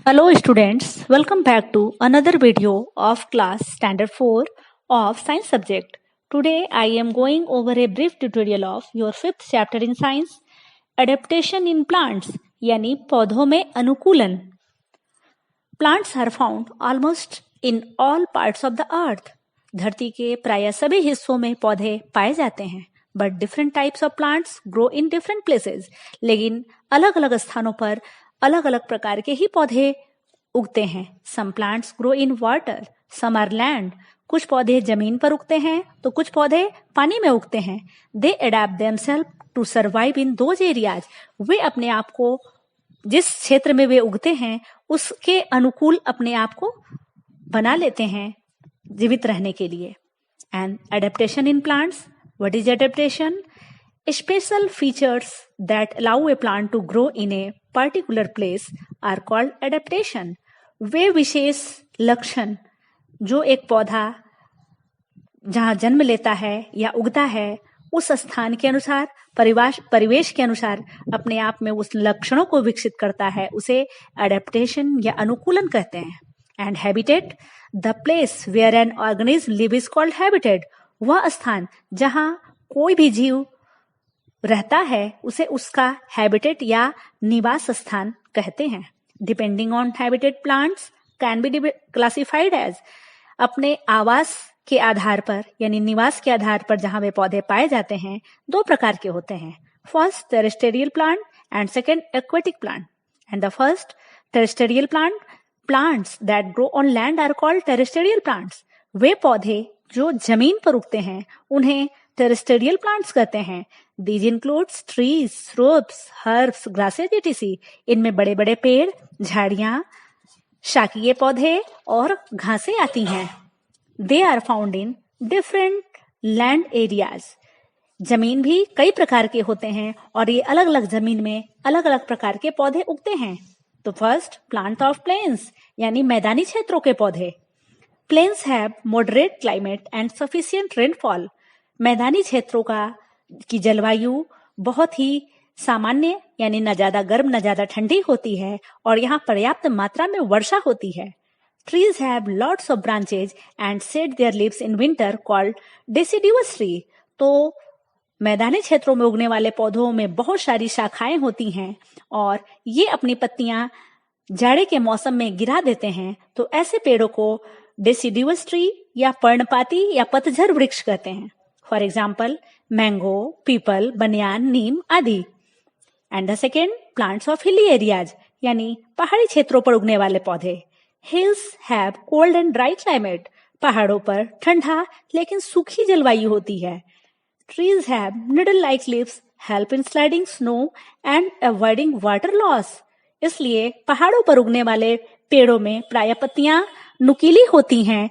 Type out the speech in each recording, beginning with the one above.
Hello students, welcome back to another video of class standard 4 of science subject. Today I am going over a brief tutorial of your 5th chapter in science, adaptation in plants यानी पौधों में अनुकूलन. Plants are found almost in all parts of the earth. धरती के प्राय सभी हिस्सों में पौधे पाए जाते हैं. But different types of plants grow in different places. लेकिन अलग अलग स्थानों पर अलग अलग प्रकार के ही पौधे उगते हैं. Some plants grow in water, some are land. कुछ पौधे जमीन पर उगते हैं तो कुछ पौधे पानी में उगते हैं. They adapt themselves to survive in those areas. वे अपने आप को जिस क्षेत्र में वे उगते हैं उसके अनुकूल अपने आप को बना लेते हैं जीवित रहने के लिए. And adaptation in plants. What is adaptation? Special features that allow a plant to grow in a particular place are called adaptation. वे विशेष लक्षण जो एक पौधा जहाँ जन्म लेता है या उगता है उस स्थान के अनुसार परिवेश के अनुसार अपने आप में उस लक्षणों को विकसित करता है उसे एडेप्टेशन या अनुकूलन कहते हैं. And habitat, the place where an organism live is called habitat. वह स्थान जहाँ कोई भी जीव रहता है उसे उसका हैबिटेट या निवास स्थान कहते हैं. Depending on habitat plants can be classified as. अपने आवास के आधार पर यानी निवास के आधार पर जहां वे पौधे पाए जाते हैं दो प्रकार के होते हैं. First terrestrial plant and second aquatic plant. And the first terrestrial plants that grow on land are called terrestrial plants. वे पौधे जो जमीन पर उगते हैं उन्हें टेरेस्टेरियल प्लांट्स कहते हैं. These includes trees, shrubs, herbs, grasses etc. इनमें बड़े बड़े पेड़, झाड़ियां, शाकीय पौधे और घासें आती हैं. They are found in different land areas. जमीन भी कई प्रकार के होते हैं और ये अलग अलग जमीन में अलग अलग प्रकार के पौधे उगते हैं. तो फर्स्ट प्लांट ऑफ प्लेन्स यानी मैदानी क्षेत्रों के पौधे. Plains have moderate climate and sufficient rainfall. मैदानी क्षेत्रों की जलवायु बहुत ही सामान्य यानी न ज्यादा गर्म न ज्यादा ठंडी होती है और यहाँ पर्याप्त मात्रा में वर्षा होती है. Trees have lots of branches and shed their leaves in winter called deciduous tree. तो मैदानी क्षेत्रों में उगने वाले पौधों में बहुत सारी शाखाएं होती हैं और ये अपनी पत्तियां जाड़े के मौसम में गिरा देते हैं. तो ऐसे पेड़ों को डेसिडुअस ट्री या पर्णपाती या पतझर वृक्ष कहते हैं. फॉर एग्जाम्पल मैंगो, पीपल, बनियान, नीम आदि. And the second plants of hilly areas यानी पहाड़ी क्षेत्रों पर उगने वाले पौधे. Hills have cold and dry climate. पहाड़ों पर ठंडा लेकिन सूखी जलवायु होती है. Trees have needle like leaves help in sliding snow and avoiding water loss. इसलिए पहाड़ों पर उगने वाले पेड़ों में प्राय पत्तियां नुकीली होती हैं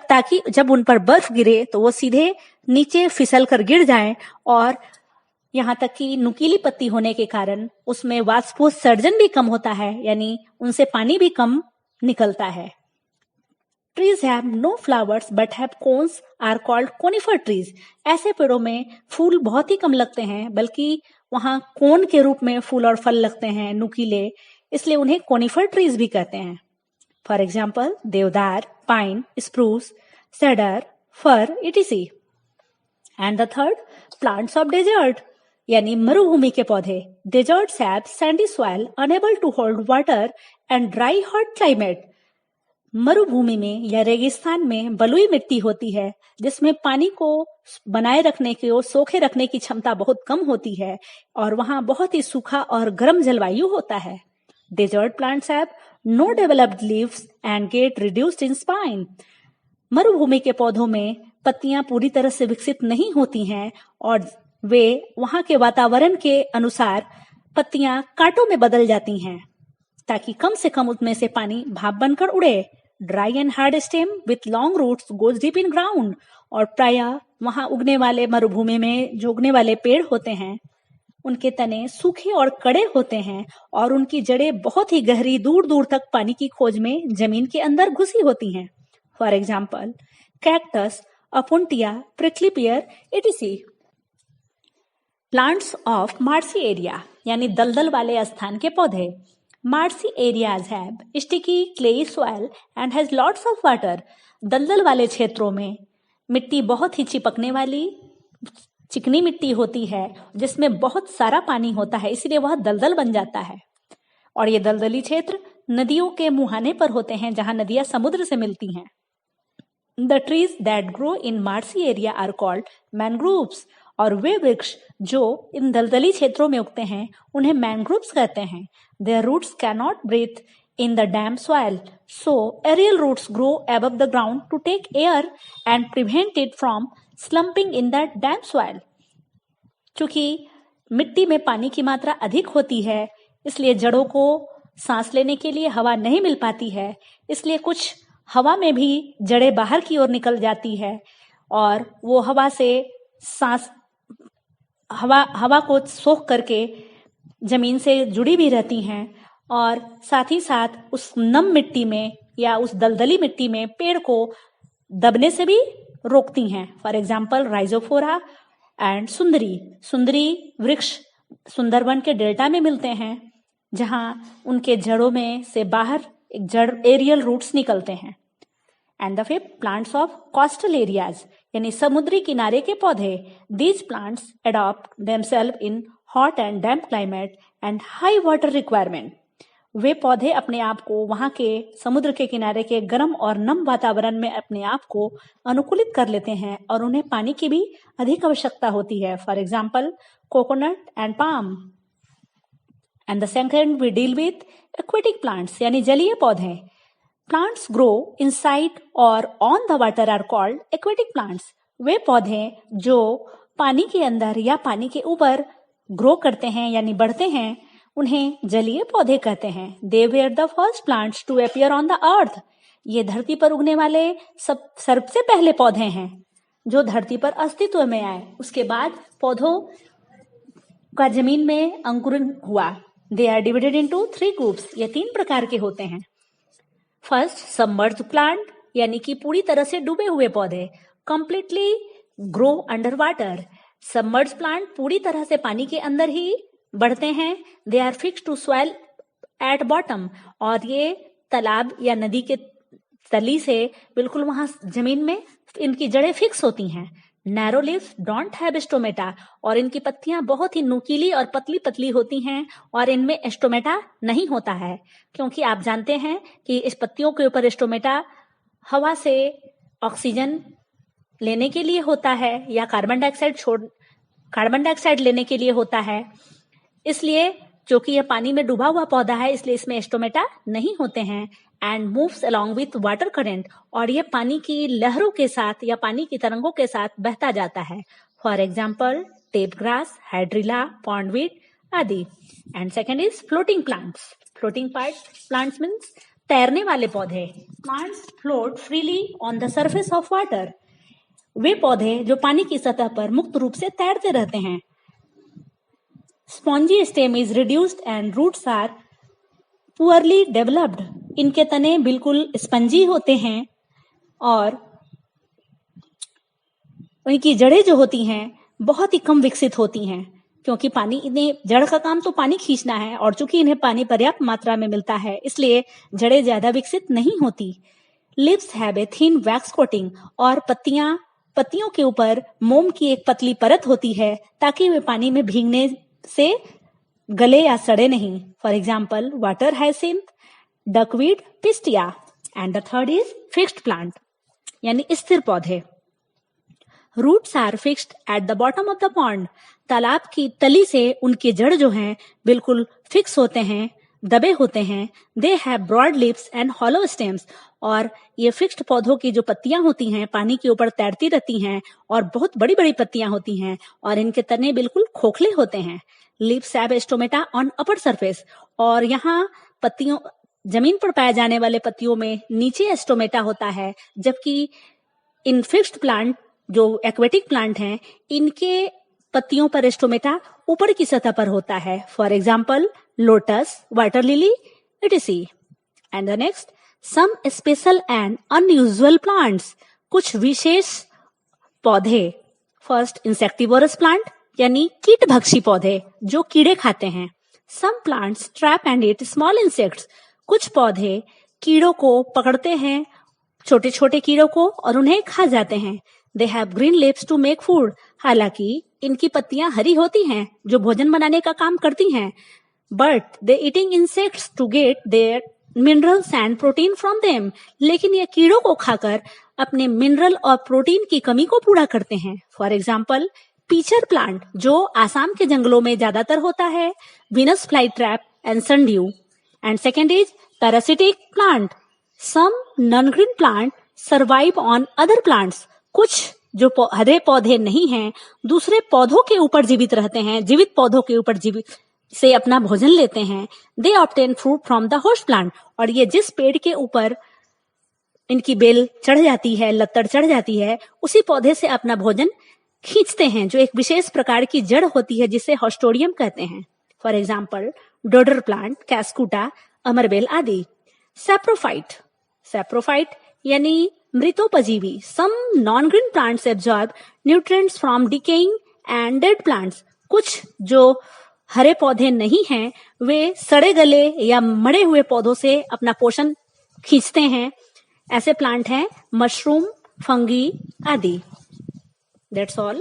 ताकि जब उन पर बर्फ गिरे तो वो सीधे नीचे फिसल कर गिर जाएं और यहाँ तक कि नुकीली पत्ती होने के कारण उसमें वाष्पोत्सर्जन भी कम होता है यानी उनसे पानी भी कम निकलता है. Trees have no flowers but have cones are called conifer trees. ऐसे पेड़ों में फूल बहुत ही कम लगते हैं बल्कि वहां कोन के रूप में फूल और फल लगते हैं नुकीले, इसलिए उन्हें कोनिफर ट्रीज भी कहते हैं. For example deodar, pine, spruce, cedar, fir etc. And the third plants of desert यानी मरुभूमि के पौधे. Deserts have sandy soil unable to hold water and dry hot climate. मरुभूमि में या रेगिस्तान में बलुई मिट्टी होती है जिसमें पानी को बनाए रखने की और सोखे रखने की क्षमता बहुत कम होती है और वहां बहुत ही सूखा और गर्म जलवायु होता है. Desert plants have no developed leaves and get reduced in spine. मरुभूमि के पौधों में पत्तियां पूरी तरह से विकसित नहीं होती हैं और वे वहां के वातावरण के अनुसार पत्तियां कांटों में बदल जाती हैं ताकि कम से कम उसमें से पानी भाप बनकर उड़े. Dry and hard stem with long roots goes deep in ground. और प्राय वहां उगने वाले मरुभूमि में जो उगने वाले पेड़ होते हैं उनके तने सूखे और कड़े होते हैं और उनकी जड़ें बहुत ही गहरी दूर दूर तक पानी की खोज में जमीन के अंदर घुसी होती हैं. For example cactus, opuntia, prickly pear etc. Plants of marshy area यानी दलदल वाले स्थान के पौधे. Marshy areas have sticky clayey soil and has lots of water. दलदल वाले क्षेत्रों में मिट्टी बहुत ही चिपकने वाली चिकनी मिट्टी होती है जिसमें बहुत सारा पानी होता है, इसलिए वह दलदल बन जाता है। और ये दलदली क्षेत्र नदियों के मुहाने पर होते हैं जहां नदियां समुद्र से मिलती हैं। The trees that grow in marshy area are called mangroves. और वे वृक्ष जो इन दलदली क्षेत्रों में उगते हैं उन्हें मैनग्रोव्स कहते हैं। Their roots cannot breathe in the damp soil, so aerial roots grow above the ground to take air and prevent it from slumping in that damp soil. चूंकि मिट्टी में पानी की मात्रा अधिक होती है, इसलिए जड़ों को सांस लेने के लिए हवा नहीं मिल पाती है, इसलिए कुछ हवा में भी जड़ें बाहर की ओर निकल जाती है और वो हवा से सांस हवा को सोख करके जमीन से जुड़ी भी रहती हैं और साथ ही साथ उस नम मिट्टी में या उस दलदली मिट्टी में पेड़ को दबने से भी रोकती हैं। फॉर एग्जाम्पल राइजोफोरा एंड सुंदरी वृक्ष सुंदरवन के डेल्टा में मिलते हैं जहां उनके जड़ों में से बाहर एक जड़ एरियल रूट्स निकलते हैं। And the fifth, plants of coastal areas यानी समुद्री किनारे के पौधे। These plants adopt themselves in hot and damp climate and high water requirement. वे पौधे अपने आप को वहां के समुद्र के किनारे के गर्म और नम वातावरण में अपने आप को अनुकूलित कर लेते हैं और उन्हें पानी की भी अधिक आवश्यकता होती है। For example coconut and palm. And the second we deal with aquatic plants यानी जलीय पौधे। प्लांट्स ग्रो इनसाइड और on the water are called aquatic plants. वे पौधे जो पानी के अंदर या पानी के ऊपर ग्रो करते हैं यानी बढ़ते हैं उन्हें जलीय पौधे कहते हैं। They were the first plants to appear on the earth. ये धरती पर उगने वाले सबसे पहले पौधे हैं जो धरती पर अस्तित्व में आए। उसके बाद पौधों का जमीन में अंकुरण हुआ। They are divided into 3 groups. ये 3 प्रकार के होते हैं। फर्स्ट, सबमर्ज्ड प्लांट यानी कि पूरी तरह से डूबे हुए पौधे, completely grow under water. Submerged plant पूरी तरह से पानी के अंदर ही बढ़ते हैं। They are fixed to soil at bottom. और ये तालाब या नदी के तली से बिल्कुल वहां जमीन में इनकी जड़ें फिक्स होती हैं। Narrow leaves don't have stomata. और इनकी पत्तियां बहुत ही नुकीली और पतली पतली होती हैं और इनमें स्टोमेटा नहीं होता है, क्योंकि आप जानते हैं कि इस पत्तियों के ऊपर स्टोमेटा हवा से ऑक्सीजन लेने के लिए होता है या कार्बन डाइऑक्साइड लेने के लिए होता है। इसलिए क्योंकि यह पानी में डूबा हुआ पौधा है इसलिए इसमें स्टोमेटा नहीं होते हैं। And moves along with water current. और ये पानी की लहरों के साथ या पानी की तरंगों के साथ बहता जाता है। For example tape grass, hydrilla, pondweed आदि। And second is floating plants. Floating plants means तैरने वाले पौधे। Plants float freely on the surface of water. वे पौधे जो पानी की सतह पर मुक्त रूप से तैरते रहते हैं। Spongy stem is reduced and roots are poorly developed. इनके तने बिल्कुल स्पंजी होते हैं और उनकी जड़ें जो होती हैं बहुत ही कम विकसित होती हैं, क्योंकि पानी इन्हें जड़ का काम तो पानी खींचना है और चूंकि इन्हें पानी पर्याप्त मात्रा में मिलता है इसलिए जड़ें ज्यादा विकसित नहीं होती। Leaves have a thin wax coating. और पत्तियों के ऊपर मोम की एक पतली परत होती है ताकि वे पानी में भीगने से गले या सड़े नहीं। For example water hyacinth, duckweed, pistia. And the third is fixed plant यानी स्थिर पौधे। Roots are fixed at the bottom of the pond. तालाब की तली से उनके जड़ जो हैं बिल्कुल फिक्स होते हैं, दबे होते हैं। They have broad lips and hollow stems. और ये फिक्स्ड पौधों की जो पत्तियां होती हैं पानी के ऊपर तैरती रहती हैं और बहुत बड़ी बड़ी पत्तियां होती हैं और इनके तने बिल्कुल खोखले होते हैं। Lips have stomata on upper surface. और यहाँ पत्तियों जमीन पर पाए जाने वाले पत्तियों में नीचे स्टोमेटा होता है, जबकि इन फिक्स्ड प्लांट जो एक्वेटिक प्लांट हैं इनके पत्तियों पर स्टोमेटा ऊपर की सतह पर होता है। For example lotus, water lily, etc. And the next, some special and unusual plants. कुछ विशेष पौधे। फर्स्ट, इंसेक्टिवोरस प्लांट यानी कीट भक्षी पौधे जो कीड़े खाते हैं। Some plants trap and eat small insects. कुछ पौधे कीड़ों को पकड़ते हैं, छोटे छोटे कीड़ों को, और उन्हें खा जाते हैं. They have green leaves to make food. हालांकि इनकी पत्तियां हरी होती हैं जो भोजन बनाने का काम करती हैं. But they eating insects to get their minerals and protein from them. लेकिन ये कीड़ों को खाकर अपने मिनरल और प्रोटीन की कमी को पूरा करते हैं. फॉर एग्जाम्पल, पीचर प्लांट जो आसाम के जंगलों में ज्यादातर होता है, Venus fly trap and sundew. And second is parasitic plant. Some non green plant survive on other plants. कुछ जो हरे पौधे नहीं हैं दूसरे पौधों के ऊपर जीवित रहते हैं, जीवित पौधों के ऊपर जीवित से अपना भोजन लेते हैं. They obtain fruit from the host plant. और ये जिस पेड़ के ऊपर इनकी बेल चढ़ जाती है, लत्तड़ चढ़ जाती है, उसी पौधे से अपना भोजन खींचते हैं जो एक विशेष प्रकार की जड़ होती है जिसे हॉस्टोरियम कहते हैं. For example, dodder plant, cuscuta, अमरबेल आदि. सैप्रोफाइट. सैप्रोफाइट यानी मृतोपजीवी. Some non green plants absorb nutrients from decaying and dead plants. कुछ जो हरे पौधे नहीं हैं वे सड़े गले या मरे हुए पौधों से अपना पोषण खींचते हैं. ऐसे प्लांट हैं मशरूम, फंगी आदि. That's all.